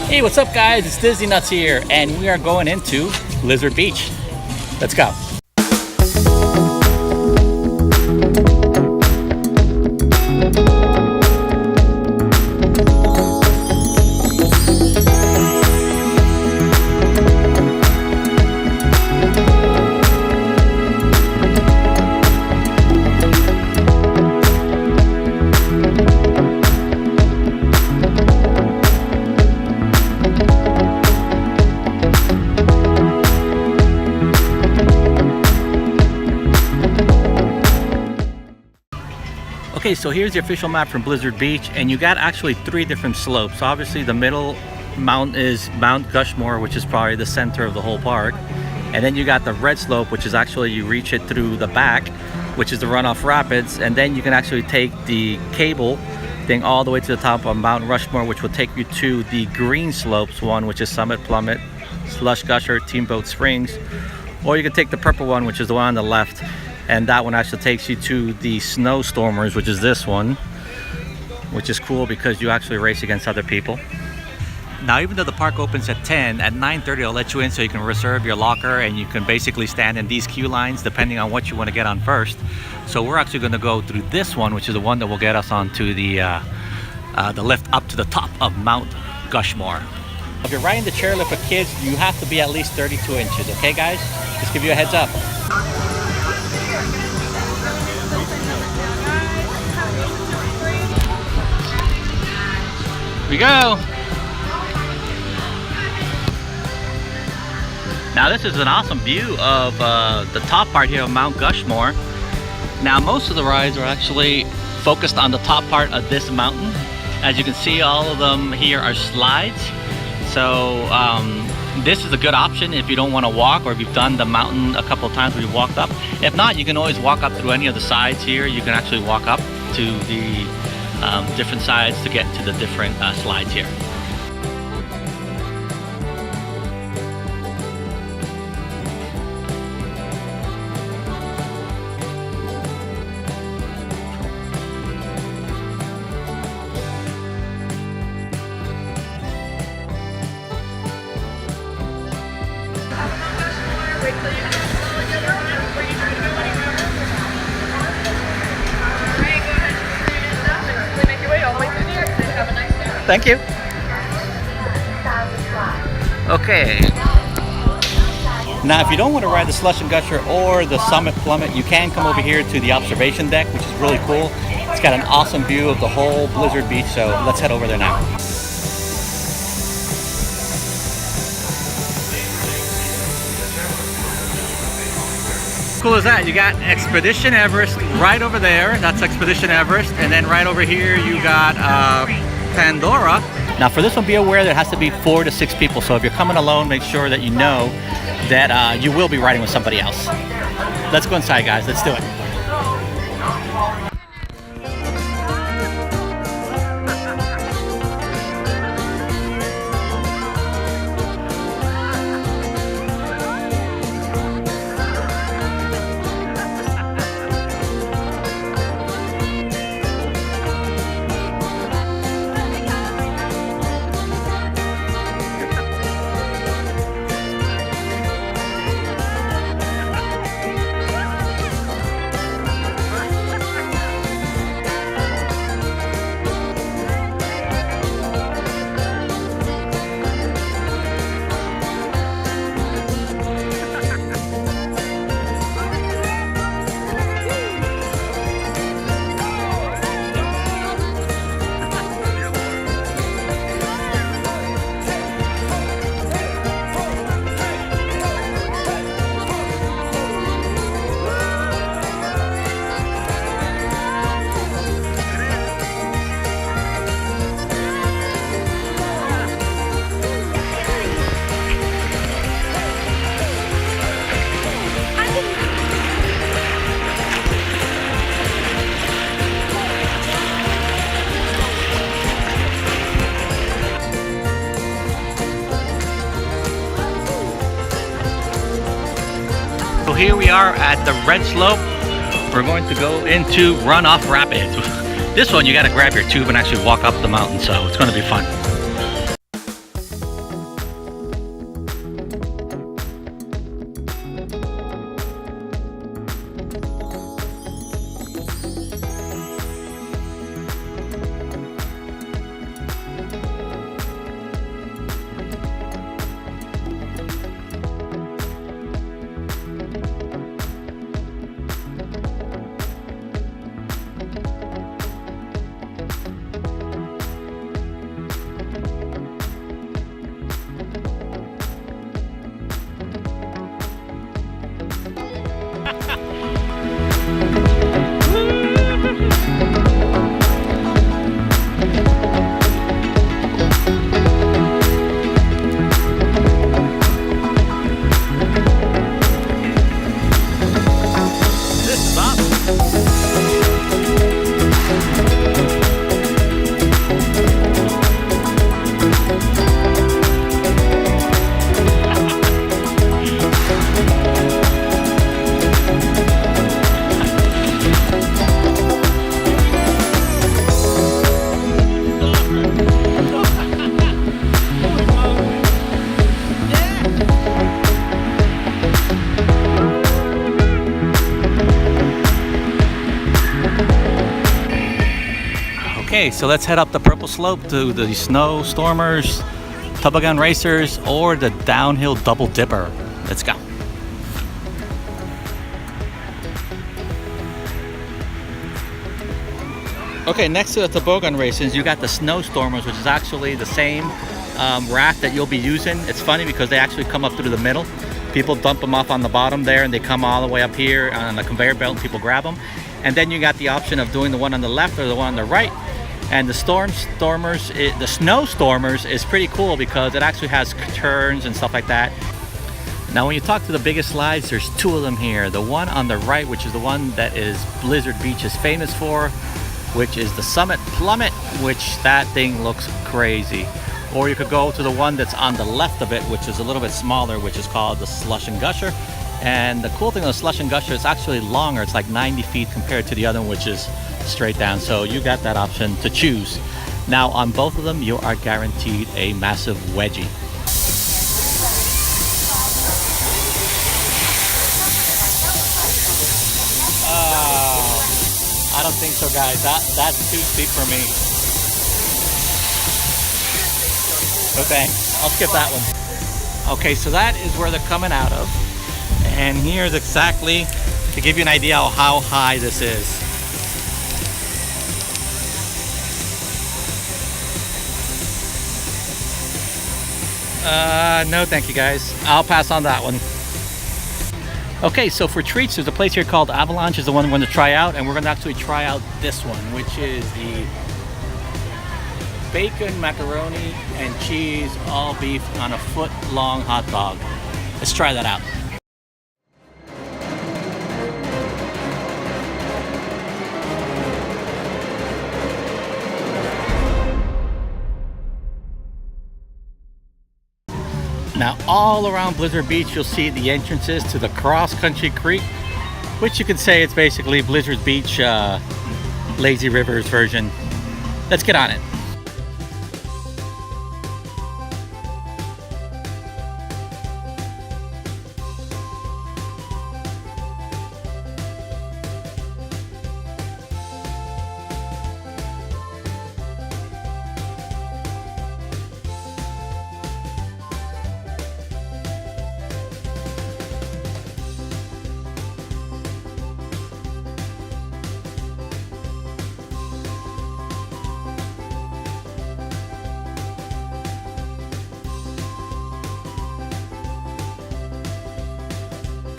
Hey, what's up guys? It's Disney Nuts here, and we are going into Blizard Beach. Let's go. Okay, so here's the official map from Blizard Beach, and you got actually 3 different slopes. Obviously the middle mountain is Mount Gushmore, which is probably the center of the whole park, and then you got the red slope, which is actually you reach it through the back, which is the Runoff Rapids, and then you can actually take the cable thing all the way to the top of Mount Rushmore, which will take you to the green slopes one, which is Summit, Plummet, Slush Gusher, Teamboat Springs, or you can take the purple one, which is the one on the left, and that one actually takes you to the Snowstormers, which is this one, which is cool because you actually race against other people. Now, even though the park opens at 10, at 9:30 I'll let you in so you can reserve your locker, and you can basically stand in these queue lines depending on what you want to get on first. So we're actually going to go through this one, which is the one that will get us onto the lift up to the top of Mount Gushmore. If you're riding the chairlift with kids, you have to be at least 32 inches, okay guys? Just give you a heads up. Here we go. Now this is an awesome view of the top part here of Mount Gushmore. Now most of the rides are actually focused on the top part of this mountain. As you can see, all of them here are slides. So this is a good option if you don't want to walk, or if you've done the mountain a couple of times where you walked up. If not, you can always walk up through any of the sides here. You can actually walk up to the different sides to get to the different slides here. Thank you. Okay. Now, if you don't want to ride the Slush and Gusher or the Summit Plummet, you can come over here to the observation deck, which is really cool. It's got an awesome view of the whole Blizard Beach, so let's head over there now. Cool as that, you got Expedition Everest right over there. That's Expedition Everest, and then right over here you got Pandora. Now for this one, be aware that it has to be 4 to 6 people, so if you're coming alone, make sure that you know that you will be riding with somebody else. Let's go inside guys, let's do it. here we are at the red slope. We're going to go into Runoff Rapids. This one you got to grab your tube and actually walk up the mountain, so it's going to be fun. Okay, so let's head up the purple slope to the snow stormers, toboggan racers, or the downhill double dipper. Let's go. Okay, next to the toboggan races, you got the snow stormers, which is actually the same raft that you'll be using. It's funny because they actually come up through the middle. People dump them off on the bottom there, and they come all the way up here on the conveyor belt, and people grab them. And then you got the option of doing the one on the left or the one on the right. And the the snow stormers is pretty cool because it actually has turns and stuff like that. Now, when you talk to the biggest slides, there's two of them here. The one on the right, which is the one that is Blizard Beach is famous for, which is the Summit Plummet, which that thing looks crazy. Or you could go to the one that's on the left of it, which is a little bit smaller, which is called the Slush and Gusher. And the cool thing on the Slush and Gusher, it's actually longer. It's like 90 feet compared to the other one, which is straight down. So you got that option to choose. Now, on both of them, you are guaranteed a massive wedgie. I don't think so, guys. That's too steep for me. Okay, I'll skip that one. Okay, so that is where they're coming out of. And here's exactly, to give you an idea of how high this is. No thank you, guys. I'll pass on that one. Okay, so for treats, there's a place here called Avalanche, is the one we're going to try out, and we're going to actually try out this one, which is the bacon, macaroni, and cheese, all beef on a foot-long hot dog. Let's try that out. Now, all around Blizard Beach, you'll see the entrances to the Cross Country Creek, which you could say it's basically Blizzard Beach Lazy Rivers version. Let's get on it.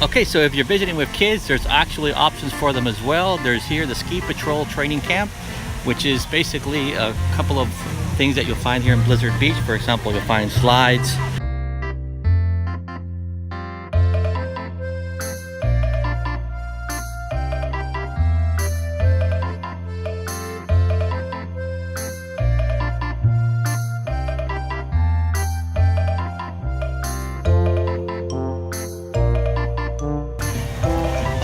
Okay, so if you're visiting with kids, there's actually options for them as well. There's here the Ski Patrol Training Camp, which is basically a couple of things that you'll find here in Blizzard Beach. For example, you'll find slides.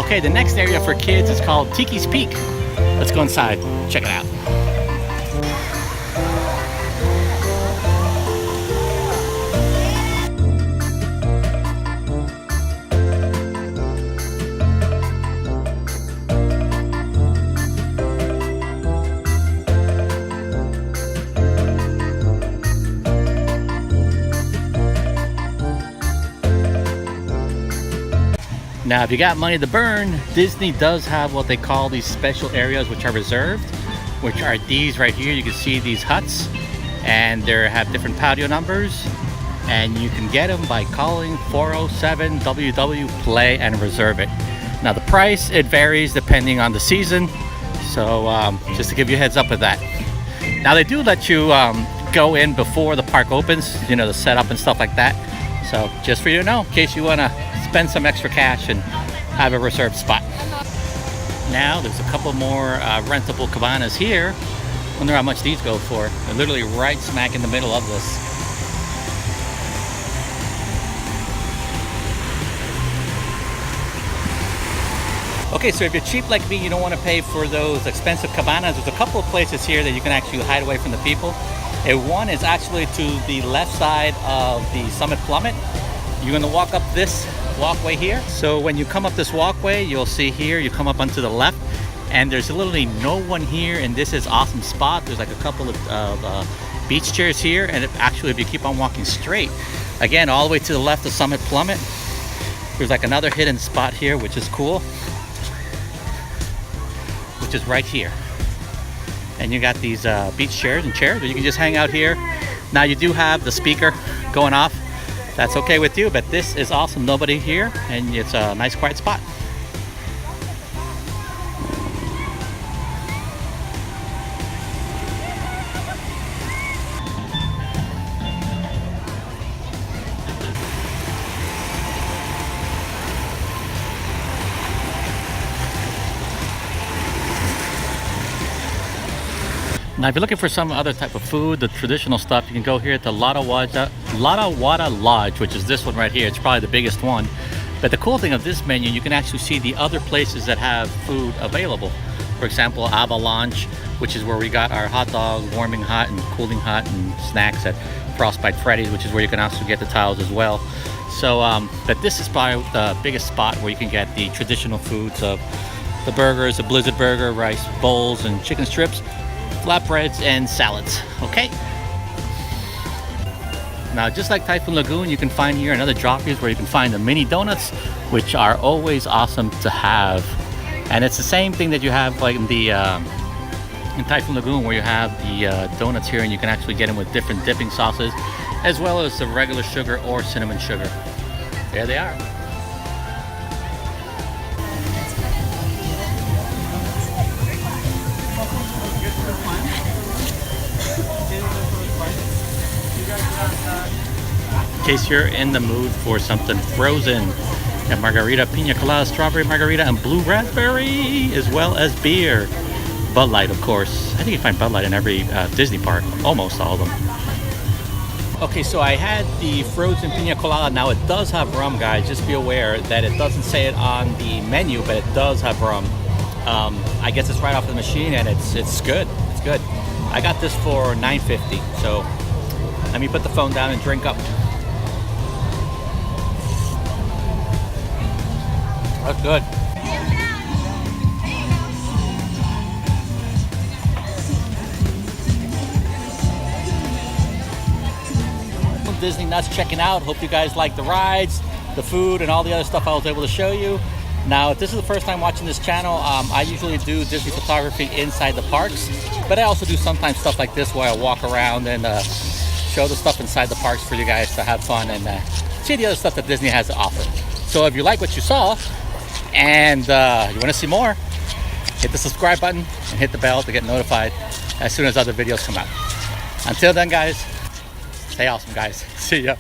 Okay, the next area for kids is called Tiki's Peak. Let's go inside, check it out. Now, if you got money to burn, Disney does have what they call these special areas which are reserved, which are these right here. You can see these huts, and they have different patio numbers, and you can get them by calling 407 WW Play and reserve it. Now, the price, it varies depending on the season, so just to give you a heads up with that. Now, they do let you go in before the park opens, you know, the setup and stuff like that. So just for you to know, in case you want to spend some extra cash and have a reserved spot. Now there's a couple more rentable cabanas here. Wonder how much these go for. They're literally right smack in the middle of this. Okay, so if you're cheap like me, you don't want to pay for those expensive cabanas. There's a couple of places here that you can actually hide away from the people. And one is actually to the left side of the Summit Plummet. You're going to walk up this walkway here. So when you come up this walkway, you'll see here, you come up onto the left, and there's literally no one here, and this is awesome spot. There's like a couple of beach chairs here, and actually if you keep on walking straight, again all the way to the left of Summit Plummet, there's like another hidden spot here, which is cool, which is right here. And you got these beach chairs and chairs where you can just hang out here. Now you do have the speaker going off. That's okay with you, but this is awesome. Nobody here, and it's a nice quiet spot. Now, if you're looking for some other type of food, the traditional stuff, you can go here at the Lada Wada Lodge, which is this one right here. It's probably the biggest one. But the cool thing of this menu, you can actually see the other places that have food available. For example, Avalanche, which is where we got our hot dog, warming hot and cooling hot, and snacks at Frostbite Freddy's, which is where you can also get the towels as well. So, but this is probably the biggest spot where you can get the traditional foods of the burgers, the Blizard burger, rice bowls, and chicken strips, flatbreads, and salads. Okay. Now, just like Typhoon Lagoon, you can find here another drop-ins where you can find the mini donuts, which are always awesome to have. And it's the same thing that you have like in the in Typhoon Lagoon, where you have the donuts here, and you can actually get them with different dipping sauces, as well as the regular sugar or cinnamon sugar. There they are. In case you're in the mood for something frozen, and margarita, pina colada, strawberry margarita, and blue raspberry, as well as beer. Bud Light, of course. I think you find Bud Light in every Disney park, almost all of them. Okay, so I had the frozen pina colada. Now it does have rum, guys. Just be aware that it doesn't say it on the menu, but it does have rum. I guess it's right off the machine, and it's good. It's good. I got this for $9.50. So let me put the phone down and drink up. That's good. Disney Nuts checking out. Hope you guys like the rides, the food, and all the other stuff I was able to show you. Now, if this is the first time watching this channel, I usually do Disney photography inside the parks, but I also do sometimes stuff like this where I walk around and show the stuff inside the parks for you guys to have fun and see the other stuff that Disney has to offer. So if you like what you saw and you want to see more, hit the subscribe button and hit the bell to get notified as soon as other videos come out. Until then, guys, stay awesome, guys. See ya.